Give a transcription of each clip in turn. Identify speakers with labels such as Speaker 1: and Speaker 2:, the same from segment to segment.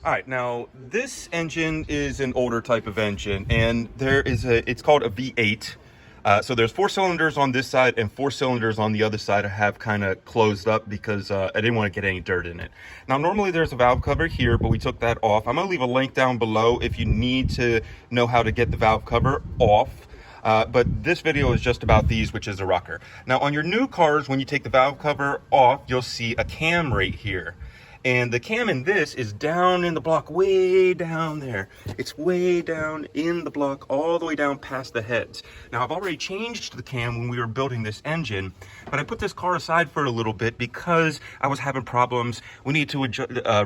Speaker 1: All right, now this engine is an older type of engine, and it's called a V8. So there's 4 cylinders on this side and 4 cylinders on the other side. I have kind of closed up because I didn't want to get any dirt in it. Now, normally there's a valve cover here, but we took that off. I'm going to leave a link down below if you need to know how to get the valve cover off. But this video is just about these, which is a rocker. Now, on your new cars, when you take the valve cover off, you'll see a cam right here. And the cam in this is down in the block, way down there. It's way down in the block, all the way down past the heads. Now, I've already changed the cam when we were building this engine, but I put this car aside for a little bit because I was having problems. We need to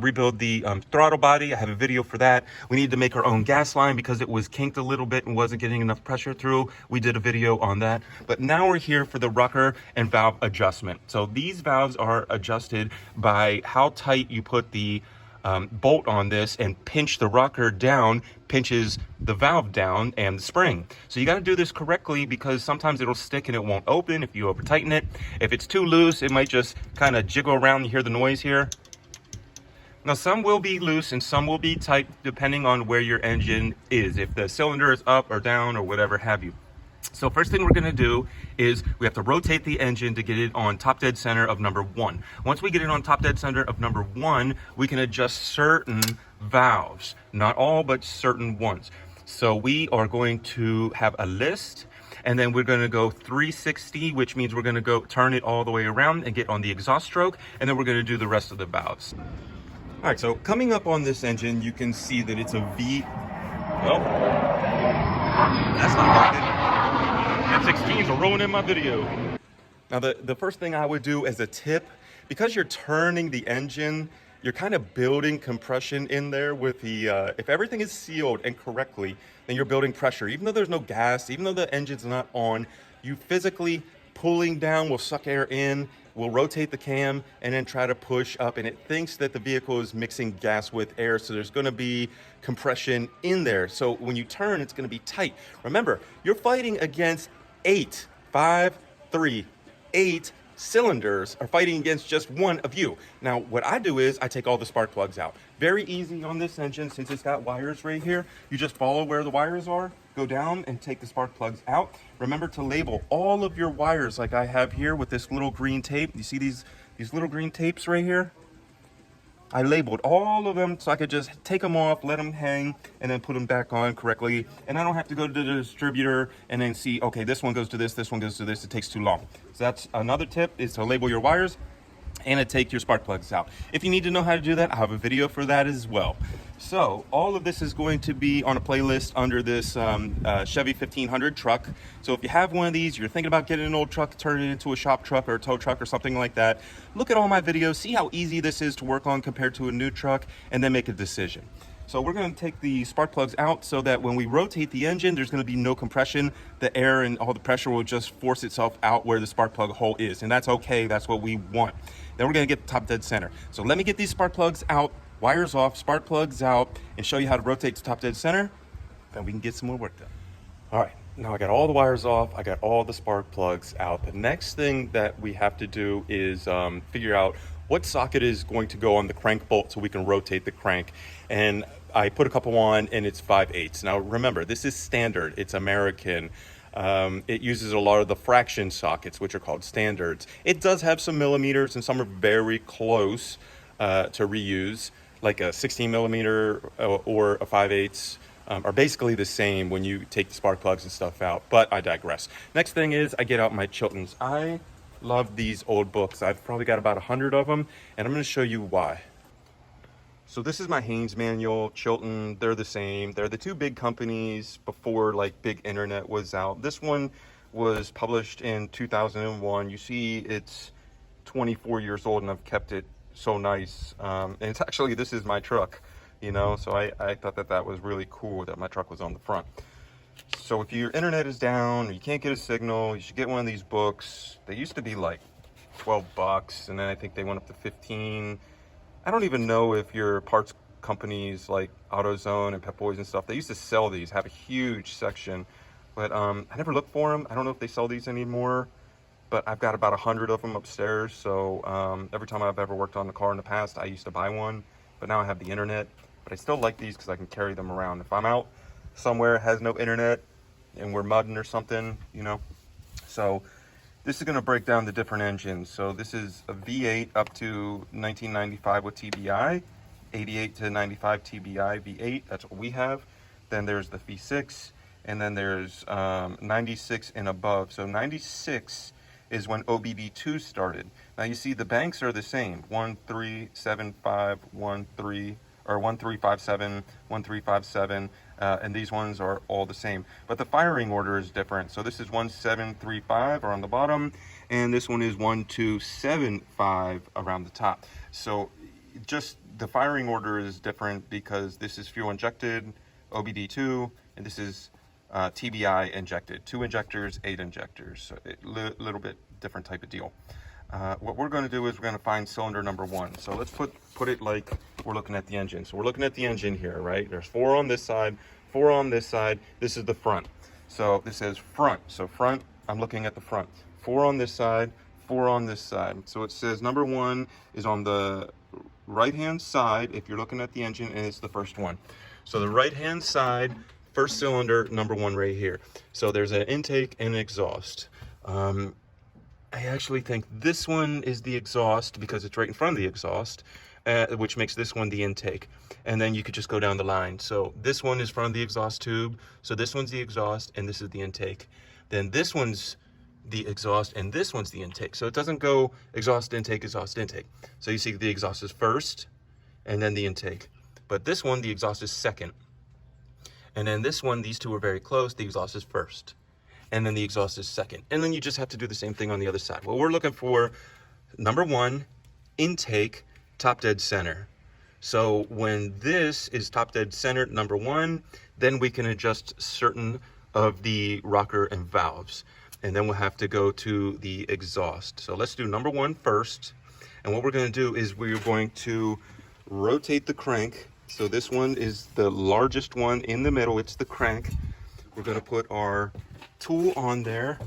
Speaker 1: rebuild the throttle body. I have a video for that. We need to make our own gas line because it was kinked a little bit and wasn't getting enough pressure through. We did a video on that. But now we're here for the rocker and valve adjustment. So these valves are adjusted by how tight you put the bolt on this, and pinch the rocker down pinches the valve down and the spring. So you got to do this correctly because sometimes it'll stick and it won't open if you over tighten it. If it's too loose, it might just kind of jiggle around. You hear the noise here. Now, some will be loose and some will be tight depending on where your engine is, if the cylinder is up or down or whatever have you. So first thing we're going to do is we have to rotate the engine to get it on top dead center of number 1. Once we get it on top dead center of number 1, we can adjust certain valves, not all, but certain ones. So we are going to have a list, and then we're going to go 360, which means we're going to go turn it all the way around and get on the exhaust stroke, and then we're going to do the rest of the valves. All right, so coming up on this engine, you can see that it's a V. Well, that's not working. F-16s are rolling in my video. Now, the first thing I would do as a tip, because you're turning the engine, you're kind of building compression in there with the, if everything is sealed and correctly, then you're building pressure. Even though there's no gas, even though the engine's not on, you physically pulling down will suck air in, will rotate the cam, and then try to push up. And it thinks that the vehicle is mixing gas with air, so there's gonna be compression in there. So when you turn, it's gonna be tight. Remember, you're fighting against 8 cylinders are fighting against just one of you. Now, what I do is I take all the spark plugs out. Very easy on this engine since it's got wires right here. You just follow where the wires are, go down and take the spark plugs out. Remember to label all of your wires like I have here with this little green tape. You see these little green tapes right here? I labeled all of them so I could just take them off, let them hang, and then put them back on correctly. And I don't have to go to the distributor and then see, okay, this one goes to this one goes to this. It takes too long. So that's another tip, is to label your wires and to take your spark plugs out. If you need to know how to do that, I have a video for that as well. So all of this is going to be on a playlist under this Chevy 1500 truck. So if you have one of these, you're thinking about getting an old truck, turning it into a shop truck or a tow truck or something like that, look at all my videos, see how easy this is to work on compared to a new truck, and then make a decision. So we're going to take the spark plugs out so that when we rotate the engine, there's going to be no compression. The air and all the pressure will just force itself out where the spark plug hole is. And that's okay. That's what we want. Then we're going to get the top dead center. So let me get these spark plugs out, wires off, spark plugs out, and show you how to rotate to top dead center. Then we can get some more work done. All right. Now I got all the wires off. I got all the spark plugs out. The next thing that we have to do is figure out what socket is going to go on the crank bolt so we can rotate the crank. And I put a couple on, and it's 5/8. Now remember, this is standard. It's American. It uses a lot of the fraction sockets, which are called standards. It does have some millimeters, and some are very close to reuse, like a 16 millimeter or a 5/8 are basically the same when you take the spark plugs and stuff out, but I digress. Next thing is I get out my Chiltons. I love these old books. I've probably got about 100 of them, and I'm going to show you why. So this is my Haynes manual, Chilton. They're the same. They're the two big companies before like big internet was out. This one was published in 2001. You see it's 24 years old and I've kept it so nice. And it's actually, this is my truck, you know, so I thought that was really cool that my truck was on the front. So if your internet is down or you can't get a signal, you should get one of these books. They used to be like 12 bucks, and then I think they went up to 15. I don't even know if your parts companies like AutoZone and Pep Boys and stuff, they used to sell these, have a huge section, but I never looked for them. I don't know if they sell these anymore, but I've got about 100 of them upstairs. So every time I've ever worked on a car in the past, I used to buy one, but now I have the internet. but I still like these because I can carry them around. If I'm out somewhere, has no internet, and we're mudding or something, you know. So this is going to break down the different engines. So this is a V8 up to 1995 with TBI, 88 to 95 TBI V8, that's what we have. Then there's the V6, and then there's 96 and above. So 96 is when OBD2 started. Now you see the banks are the same, 1375, 13, or 1357, 1357, and these ones are all the same. But the firing order is different. So this is 1735 or on the bottom, and this one is 1275 around the top. So just the firing order is different because this is fuel injected, OBD2, and this is TBI injected. 2 injectors, 8 injectors. So a little bit different type of deal. What we're going to do is we're going to find cylinder number 1. So let's put it like we're looking at the engine. So we're looking at the engine here, right? There's 4 on this side, 4 on this side. This is the front. So this says front. So front, I'm looking at the front. 4 on this side, 4 on this side. So it says number 1 is on the right-hand side if you're looking at the engine, and it's the first one. So the right-hand side, first cylinder, number 1 right here. So there's an intake and an exhaust. I actually think this one is the exhaust because it's right in front of the exhaust, which makes this one the intake. And then you could just go down the line. So this one is front of the exhaust tube. So this one's the exhaust and this is the intake. Then this one's the exhaust and this one's the intake. So it doesn't go exhaust, intake, exhaust, intake. So you see the exhaust is first and then the intake. But this one, the exhaust is second. And then this one, these two are very close. The exhaust is first. And then the exhaust is second. And then you just have to do the same thing on the other side. Well, we're looking for number 1, intake, top dead center. So when this is top dead center, number 1, then we can adjust certain of the rocker and valves. And then we'll have to go to the exhaust. So let's do number 1 first. And what we're going to do is we're going to rotate the crank. So this one is the largest one in the middle. It's the crank. We're going to put our tool on there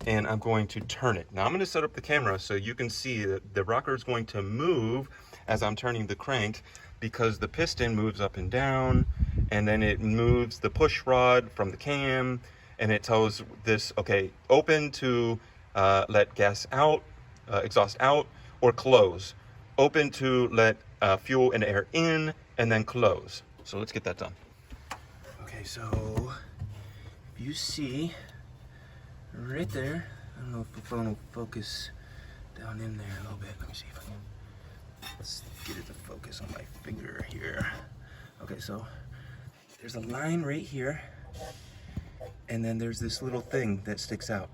Speaker 1: and I'm going to turn it. Now I'm going to set up the camera so you can see that the rocker is going to move as I'm turning the crank because the piston moves up and down, and then it moves the push rod from the cam, and it tells this, okay, open to let gas out, exhaust out, or close. Open to let fuel and air in, and then close. So let's get that done. Okay, so if you see right there, I don't know if the phone will focus down in there a little bit. Let me see if I can. Let's get it to focus on my finger here. Okay, so there's a line right here, and then there's this little thing that sticks out.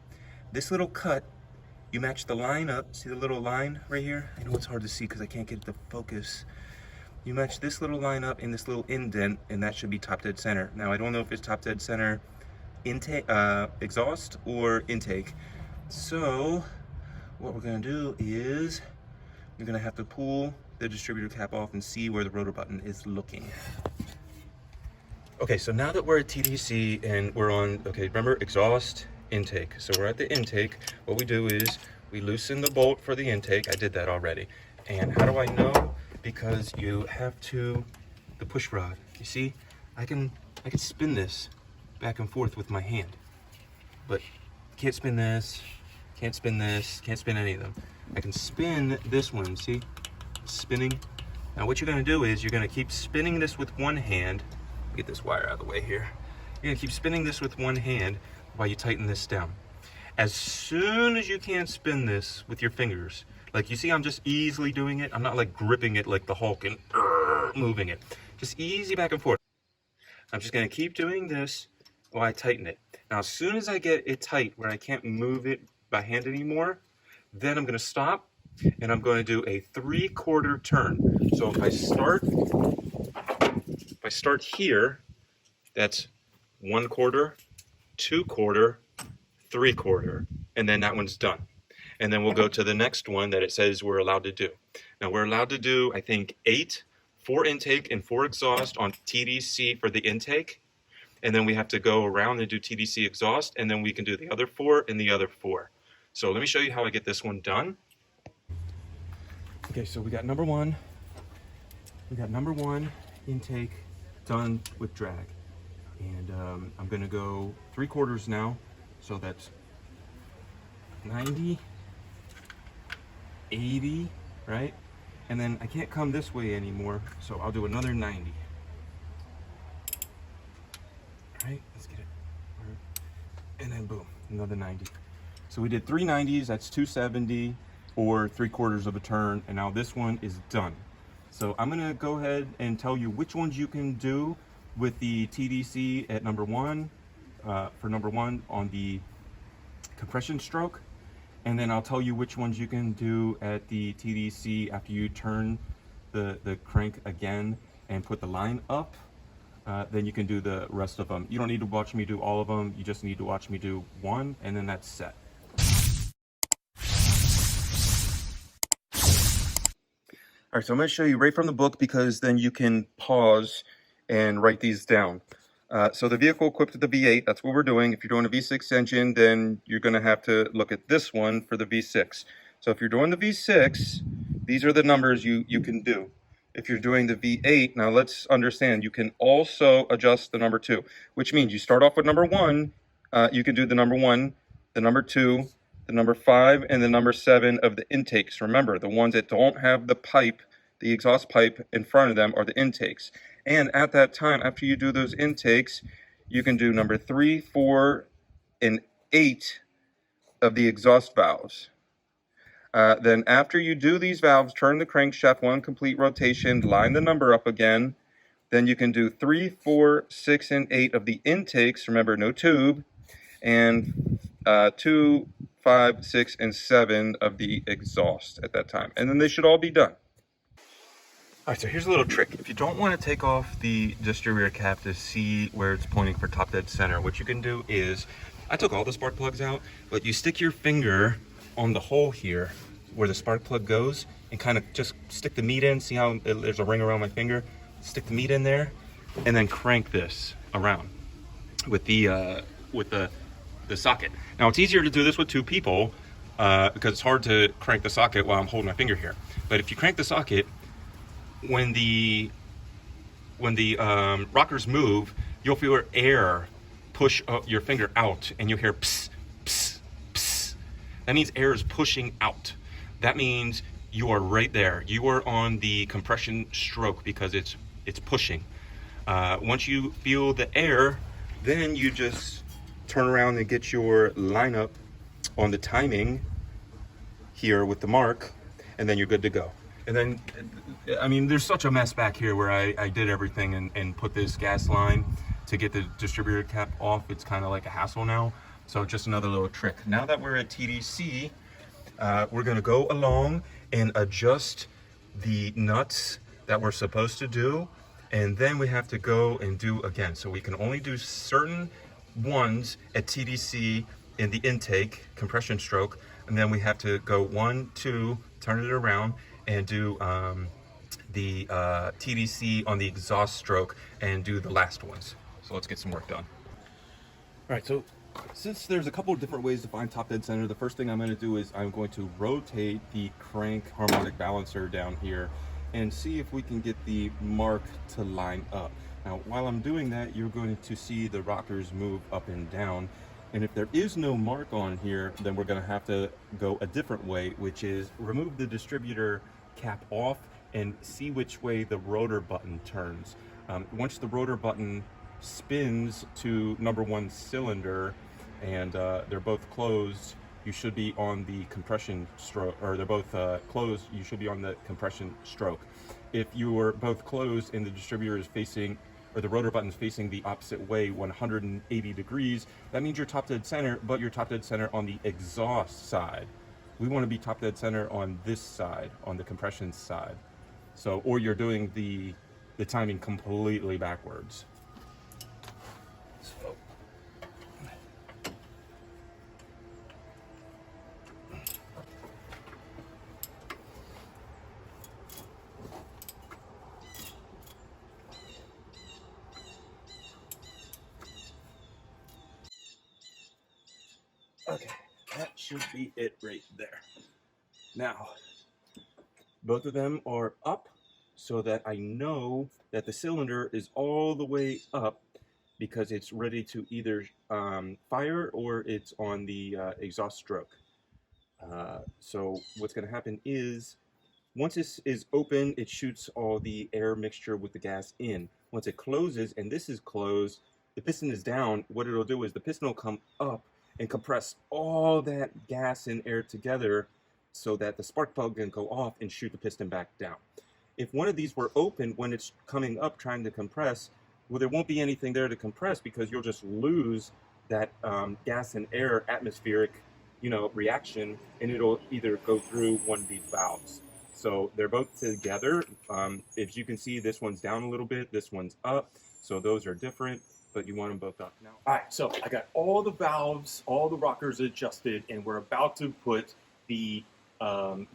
Speaker 1: This little cut, you match the line up. See the little line right here? I know it's hard to see because I can't get the focus. You match this little line up in this little indent, and that should be top dead center. Now I don't know if it's top dead center intake, exhaust or intake. So what we're going to do is you're going to have to pull the distributor cap off and see where the rotor button is looking. Okay, so now that we're at TDC and we're on, okay, remember exhaust, intake. So we're at the intake. What we do is we loosen the bolt for the intake. I did that already. And how do I know? Because you have to, the push rod, you see, I can spin this back and forth with my hand, but can't spin this, can't spin this, can't spin any of them. I can spin this one, see, spinning. Now what you're gonna do is you're gonna keep spinning this with one hand. Get this wire out of the way here. You're gonna keep spinning this with one hand while you tighten this down. As soon as you can spin this with your fingers, like you see I'm just easily doing it. I'm not like gripping it like the Hulk and moving it. Just easy back and forth. I'm just gonna keep doing this while I tighten it. Now as soon as I get it tight where I can't move it by hand anymore, then I'm gonna stop and I'm gonna do a 3/4 turn. So if I start here, that's 1/4, 2/4, 3/4, and then that one's done. And then we'll go to the next one that it says we're allowed to do. Now we're allowed to do, I think, 8 for intake and 4 exhaust on TDC for the intake. And then we have to go around and do TDC exhaust, and then we can do the other 4 and the other 4. So let me show you how I get this one done. Okay, so we got number 1. We got number 1 intake done with drag. And I'm gonna go 3/4 now. So that's 90, 80, right? And then I can't come this way anymore, so I'll do another 90. All right, let's get it. And then boom, another 90. So we did 3 90s, that's 270 or 3/4 of a turn, and now this one is done. So I'm gonna go ahead and tell you which ones you can do with the TDC at number 1, for number 1 on the compression stroke, and then I'll tell you which ones you can do at the TDC after you turn the crank again and put the line up. Then you can do the rest of them. You don't need to watch me do all of them, you just need to watch me do one, and then that's set. All right, so I'm going to show you right from the book because then you can pause and write these down. So the vehicle equipped with the V8, that's what we're doing. If you're doing a V6 engine, then you're going to have to look at this one for the V6. So if you're doing the V6, these are the numbers you can do. If you're doing the V8, now let's understand, you can also adjust the number 2, which means you start off with number 1, you can do the number 1, the number 2, the number 5, and the number 7 of the intakes. Remember, the ones that don't have the pipe, the exhaust pipe in front of them are the intakes. And at that time, after you do those intakes, you can do number 3, 4, and 8 of the exhaust valves. Then after you do these valves, turn the crankshaft 1 complete rotation, line the number up again. Then you can do 3, 4, 6, and 8 of the intakes. Remember, no tube. And 2, 5, 6, and 7 of the exhaust at that time. And then they should all be done. All right, so here's a little trick. If you don't want to take off the distributor cap to see where it's pointing for top dead center, what you can do is, I took all the spark plugs out, but you stick your finger on the hole here where the spark plug goes and kind of just stick the meat in. See how there's a ring around my finger? Stick the meat in there and then crank this around with the socket. Now it's easier to do this with 2 people because it's hard to crank the socket while I'm holding my finger here. But if you crank the socket, when the rockers move, you'll feel air push your finger out, and you'll hear pss, pss, pss. That means air is pushing out. That means you are right there. You are on the compression stroke because it's pushing. Once you feel the air, then you just turn around and get your lineup on the timing here with the mark, and then you're good to go. And then, I mean, there's such a mess back here where I did everything and put this gas line to get the distributor cap off. It's kind of like a hassle now. So just another little trick. Now that we're at TDC, we're gonna go along and adjust the nuts that we're supposed to do. And then we have to go and do again. So we can only do certain ones at TDC in the intake, compression stroke. And then we have to go 1, 2, turn it around, and do the TDC on the exhaust stroke and do the last ones. So let's get some work done. All right, so since there's a couple of different ways to find top dead center, the first thing I'm going to do is I'm going to rotate the crank harmonic balancer down here and see if we can get the mark to line up. Now, while I'm doing that, you're going to see the rockers move up and down. And if there is no mark on here, then we're going to have to go a different way, which is remove the distributor cap off and see which way the rotor button turns. Once the rotor button spins to number 1 cylinder and they're both closed, you should be on the compression stroke, or they're both closed, you should be on the compression stroke. If you are both closed and the distributor is facing, or the rotor button is facing the opposite way, 180 degrees, that means you're top dead center, but you're top dead center on the exhaust side. We want to be top dead center on this side, on the compression side. So, or you're doing the timing completely backwards. So, okay, that should be it right there. Now, both of them are up, so that I know that the cylinder is all the way up because it's ready to either fire or it's on the exhaust stroke. So what's going to happen is once this is open, it shoots all the air mixture with the gas in. Once it closes, and this is closed, the piston is down. What it'll do is the piston will come up and compress all that gas and air together so that the spark plug can go off and shoot the piston back down. If one of these were open when it's coming up trying to compress, well, there won't be anything there to compress because you'll just lose that gas and air atmospheric, reaction, and it'll either go through one of these valves. So they're both together. As you can see, this one's down a little bit, this one's up. So those are different, but you want them both up now. All right, so I got all the valves, all the rockers adjusted, and we're about to put the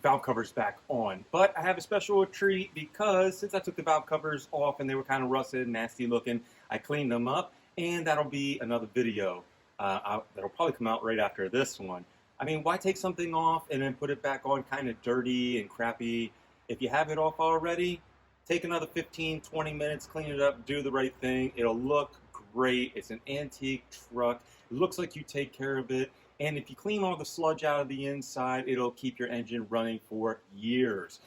Speaker 1: valve covers back on. But I have a special treat because since I took the valve covers off and they were kind of rusted and nasty looking, I cleaned them up, and that'll be another video. That'll probably come out right after this one. I mean, why take something off and then put it back on kind of dirty and crappy? If you have it off already, take another 15, 20 minutes, clean it up, do the right thing. It'll look great. It's an antique truck. It looks like you take care of it. And if you clean all the sludge out of the inside, it'll keep your engine running for years.